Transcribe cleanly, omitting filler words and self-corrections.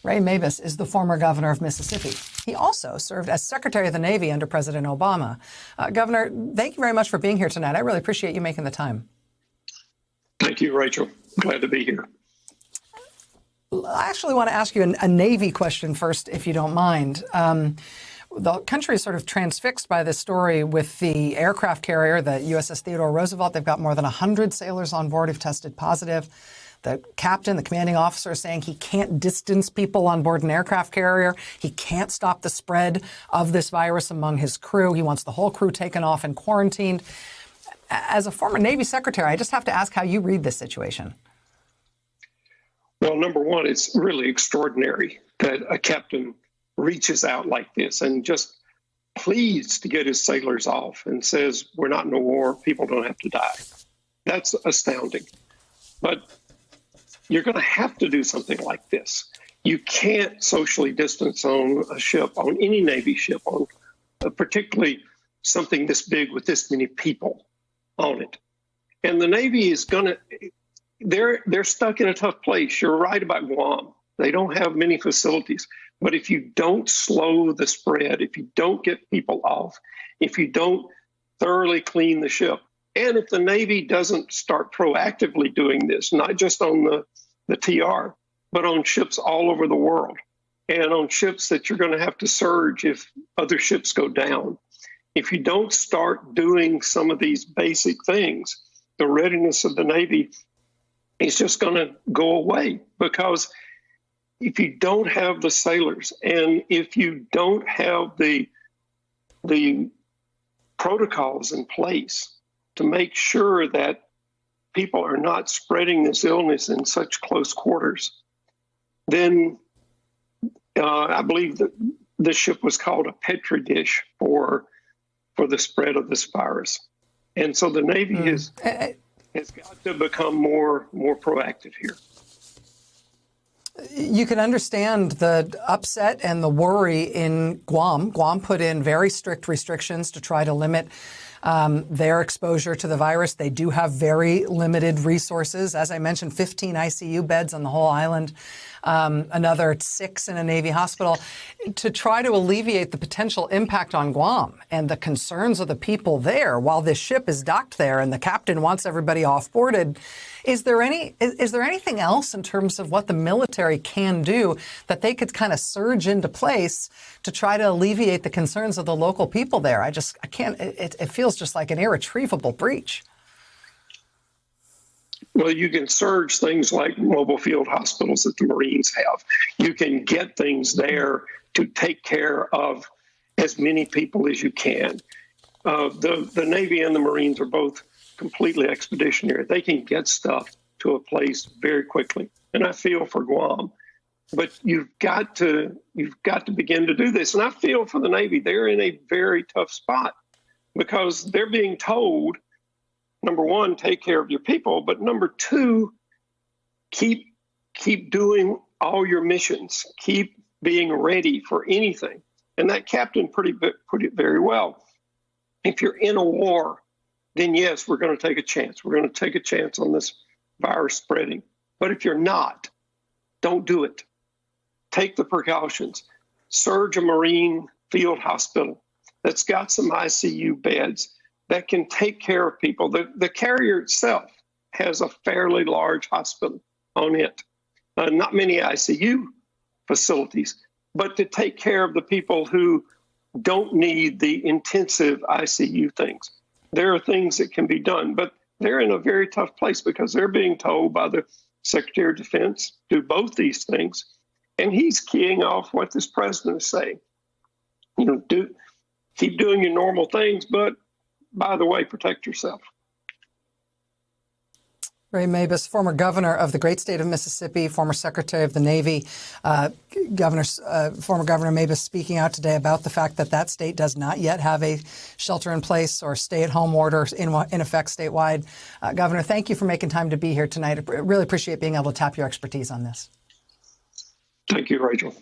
Ray Mabus is the former governor of Mississippi. He also served as Secretary of the Navy under President Obama. Governor, thank you very much for being here tonight. I really appreciate you making the time. Thank you, Rachel. Glad to be here. I actually want to ask you a Navy question first, if you don't mind. The country is sort of transfixed by this story with the aircraft carrier, the USS Theodore Roosevelt. They've got more than 100 sailors on board who've tested positive. The captain, the commanding officer, is saying he can't distance people on board an aircraft carrier. He can't stop the spread of this virus among his crew. He wants the whole crew taken off and quarantined. As a former Navy secretary, I just have to ask how you read this situation. Well, number one, it's really extraordinary that a captain reaches out like this and just pleads to get his sailors off and says, we're not in a war, people don't have to die. That's astounding. But you're going to have to do something like this. You can't socially distance on a ship, on any Navy ship, on particularly something this big with this many people on it. And the Navy is going to, they're stuck in a tough place. You're right about Guam. They don't have many facilities. But if you don't slow the spread, if you don't get people off, if you don't thoroughly clean the ship, and if the Navy doesn't start proactively doing this, not just on the TR, but on ships all over the world, and on ships that you're going to have to surge if other ships go down. If you don't start doing some of these basic things, the readiness of the Navy is just going to go away, because if you don't have the sailors and if you don't have the protocols in place to make sure that people are not spreading this illness in such close quarters, then I believe that this ship was called a Petri dish for the spread of this virus. And so the Navy has got to become more proactive here. You can understand the upset and the worry in Guam. Guam put in very strict restrictions to try to limit their exposure to the virus. They do have very limited resources. As I mentioned, 15 ICU beds on the whole island, another 6 in a Navy hospital, to try to alleviate the potential impact on Guam and the concerns of the people there while this ship is docked there and the captain wants everybody off-boarded. Is there anything else in terms of what the military can do that they could kind of surge into place to try to alleviate the concerns of the local people there? I can't, it feels just like an irretrievable breach. Well, you can surge things like mobile field hospitals that the Marines have. You can get things there to take care of as many people as you can. The Navy and the Marines are both completely expeditionary. They can get stuff to a place very quickly. And I feel for Guam. But you've got to begin to do this. And I feel for the Navy. They're in a very tough spot because they're being told, number one, take care of your people, but number two, keep doing all your missions, keep being ready for anything. And that captain put it very well. If you're in a war, then yes, we're going to take a chance. We're going to take a chance on this virus spreading. But if you're not, don't do it. Take the precautions. Surge a Marine field hospital that's got some ICU beds that can take care of people. The carrier itself has a fairly large hospital on it. Not many ICU facilities, but to take care of the people who don't need the intensive ICU things. There are things that can be done, but they're in a very tough place because they're being told by the Secretary of Defense to do both these things. And he's keying off what this president is saying. Keep doing your normal things, but by the way, protect yourself. Ray Mabus, former governor of the great state of Mississippi, former Secretary of the Navy. Former Governor Mabus speaking out today about the fact that that state does not yet have a shelter-in-place or stay-at-home order in effect statewide. Governor, thank you for making time to be here tonight. I really appreciate being able to tap your expertise on this. Thank you, Rachel.